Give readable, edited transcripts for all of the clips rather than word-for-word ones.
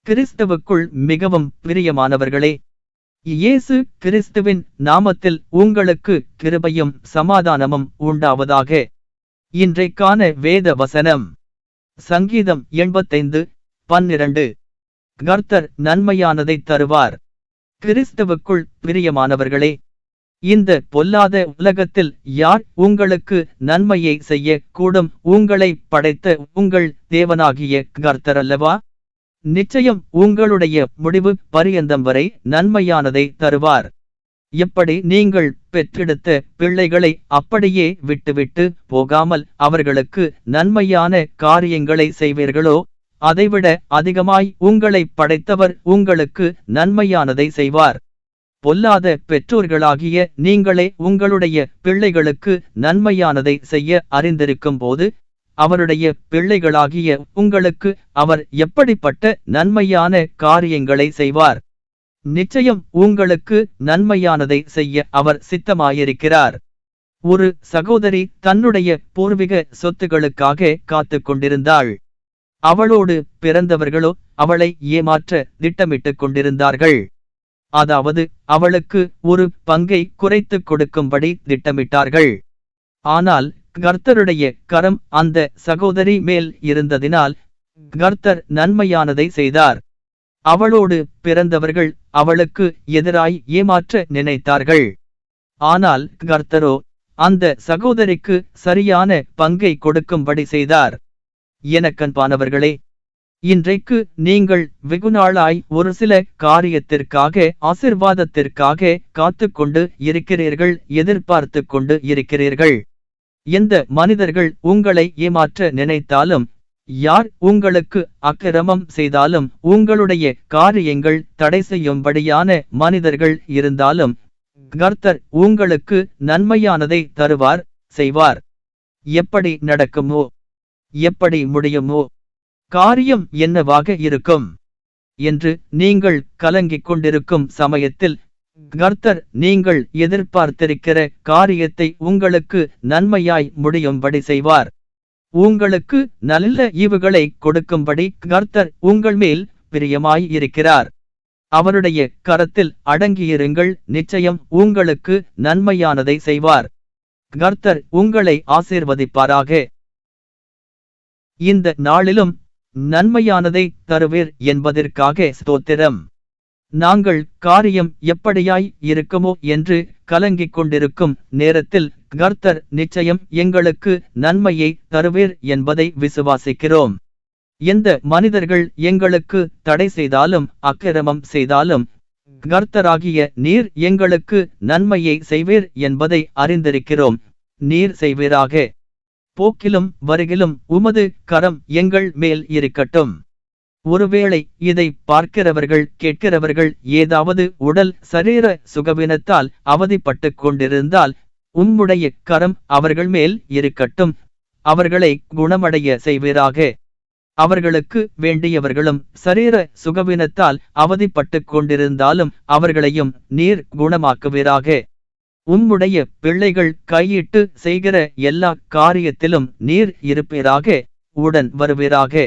கிறிஸ்துவுக்குள் மிகவும் பிரியமானவர்களே, இயேசு கிறிஸ்துவின் நாமத்தில் உங்களுக்கு கிருபையும் சமாதானமும் உண்டாவதாக. இன்றைக்கான வேத வசனம் சங்கீதம் 85:12. கர்த்தர் நன்மையானதை தருவார். கிறிஸ்துவுக்குள் பிரியமானவர்களே, இந்த பொல்லாத உலகத்தில் யார் உங்களுக்கு நன்மையை செய்ய கூடும்? உங்களை படைத்த உங்கள் தேவனாகிய கர்த்தர் அல்லவா? நிச்சயம் உங்களுடைய முடிவு பரியந்தம் வரை நன்மையானதை தருவார். எப்படி நீங்கள் பெற்றெடுத்த பிள்ளைகளை அப்படியே விட்டுவிட்டு போகாமல் அவர்களுக்கு நன்மையான காரியங்களை செய்வீர்களோ, அதைவிட அதிகமாய் உங்களை படைத்தவர் உங்களுக்கு நன்மையானதை செய்வார். பொல்லாத பெற்றோர்களாகிய நீங்களே உங்களுடைய பிள்ளைகளுக்கு நன்மையானதை செய்ய அறிந்திருக்கும் போது, அவருடைய பிள்ளைகளாகிய உங்களுக்கு அவர் எப்படிப்பட்ட நன்மையான காரியங்களை செய்வார்? நிச்சயம் உங்களுக்கு நன்மையானதை செய்ய அவர் சித்தமாயிருக்கிறார். ஒரு சகோதரி தன்னுடைய பூர்வீக சொத்துகளுக்காக காத்து கொண்டிருந்தாள். அவளோடு பிறந்தவர்களோ அவளை ஏமாற்ற திட்டமிட்டுக் கொண்டிருந்தார்கள். அதாவது அவளுக்கு ஒரு பங்கை குறைத்து கொடுக்கும்படி திட்டமிட்டார்கள். ஆனால் கர்த்தருடைய கரம் அந்த சகோதரி மேல் இருந்ததினால் கர்த்தர் நன்மையானதை செய்தார். அவளோடு பிறந்தவர்கள் அவளுக்கு எதிராய் ஏமாற்ற நினைத்தார்கள். ஆனால் கர்த்தரோ அந்த சகோதரிக்கு சரியான பங்கை கொடுக்கும்படி செய்தார். எனக்கன்பானவர்களே, இன்றைக்கு நீங்கள் வெகுநாளாய் ஒரு சில காரியத்திற்காக ஆசீர்வாதத்திற்காக காத்து கொண்டு இருக்கிறீர்கள், எதிர்பார்த்து கொண்டு இருக்கிறீர்கள். எந்த மனிதர்கள் உங்களை ஏமாற்ற நினைத்தாலும், யார் உங்களுக்கு அக்கிரமம் செய்தாலும், உங்களுடைய காரியங்கள் தடை செய்யும்படியான மனிதர்கள் இருந்தாலும், கர்த்தர் உங்களுக்கு நன்மையானதை தருவார், செய்வார். எப்படி நடக்குமோ, எப்படி முடியுமோ, காரியம் என்னவாக இருக்கும் என்று நீங்கள் கலங்கிக் கொண்டிருக்கும் சமயத்தில் கர்த்தர் நீங்கள் எதிர்பார்த்திருக்கிற காரியத்தை உங்களுக்கு நன்மையாய் முடியும்படி செய்வார். உங்களுக்கு நல்ல ஈவுகளை கொடுக்கும்படி கர்த்தர் உங்கள் மேல் பிரியமாய் இருக்கிறார். அவருடைய கரத்தில் அடங்கியிருங்கள், நிச்சயம் உங்களுக்கு நன்மையானதை செய்வார். கர்த்தர் உங்களை ஆசீர்வதிப்பாராக. இந்த நாளிலும் நன்மையானதை தருவீர் என்பதற்காக ஸ்தோத்திரம். நாங்கள் காரியம் எப்படியாய் இருக்குமோ என்று கலங்கிக் கொண்டிருக்கும் நேரத்தில் கர்த்தர் நிச்சயம் எங்களுக்கு நன்மையை தருவீர் என்பதை விசுவாசிக்கிறோம். எந்த மனிதர்கள் எங்களுக்கு தடை செய்தாலும் அக்கிரமம் செய்தாலும், கர்த்தராகிய நீர் எங்களுக்கு நன்மையை செய்வீர் என்பதை அறிந்திருக்கிறோம். நீர் செய்வீராக. போக்கிலும் வருகிலும் உமது கரம் எங்கள் மேல் இருக்கட்டும். ஒருவேளை இதை பார்க்கிறவர்கள் கேட்கிறவர்கள் ஏதாவது உடல் சரீர சுகவீனத்தால் அவதிப்பட்டு கொண்டிருந்தால், உம்முடைய கரம் அவர்கள் மேல் இருக்கட்டும். அவர்களை குணமடைய செய்வீராக. அவர்களுக்கு வேண்டியவர்களும் சரீர சுகவீனத்தால் அவதிப்பட்டு கொண்டிருந்தாலும் அவர்களையும் நீர் குணமாக்குவீராக. உம்முடைய பிள்ளைகள் கையிட்டு செய்கிற எல்லா காரியத்திலும் நீர் இருப்பீராக, உடன் வருவீராக.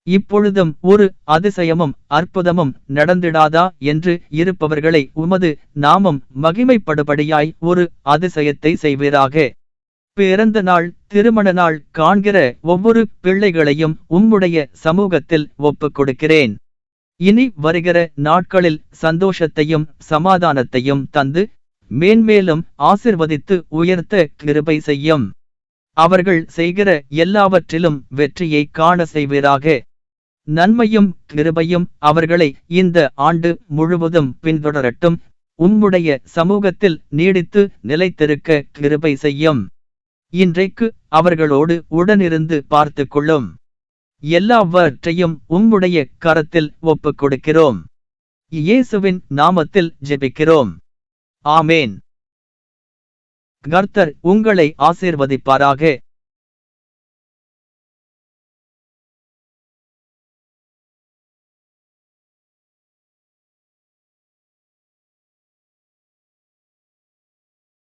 இப்பொழுதும் ஒரு அதிசயமும் அற்புதமும் நடந்திடாதா என்று இருப்பவர்களை உமது நாமம் மகிமைப்படுபடியாய் ஒரு அதிசயத்தை செய்வீராக. பிறந்த நாள், திருமண நாள் காண்கிற ஒவ்வொரு பிள்ளைகளையும் உம்முடைய சமூகத்தில் ஒப்புக் கொடுக்கிறேன். இனி வருகிற நாட்களில் சந்தோஷத்தையும் சமாதானத்தையும் தந்து மேன்மேலும் ஆசிர்வதித்து உயர்த்த கிருபை செய்யும். அவர்கள் செய்கிற எல்லாவற்றிலும் வெற்றியை காண செய்வீராக. நன்மையும் கிருபையும் அவர்களை இந்த ஆண்டு முழுவதும் பின்தொடரட்டும். உம்முடைய சமூகத்தில் நீடித்து நிலைத்திருக்க கிருபை செய்யும். இன்றைக்கு அவர்களோடு உடனிருந்து பார்த்து கொள்ளும். எல்லாவற்றையும் உம்முடைய கரத்தில் ஒப்புக் கொடுக்கிறோம். இயேசுவின் நாமத்தில் ஜெபிக்கிறோம். ஆமேன். கர்த்தர் உங்களை ஆசீர்வதிப்பாராக.